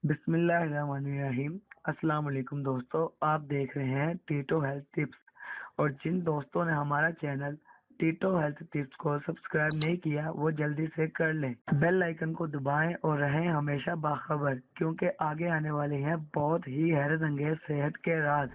बिस्मिल्लाहिर्रहमानिर्रहीम। अस्सलाम वालेकुम दोस्तों, आप देख रहे हैं टीटो हेल्थ टिप्स। और जिन दोस्तों ने हमारा चैनल टीटो हेल्थ टिप्स को सब्सक्राइब नहीं किया वो जल्दी से कर लें, बेल आइकन को दबाएं और रहें हमेशा बाखबर, क्योंकि आगे आने वाले हैं बहुत ही हैरत अंगेज सेहत के राज।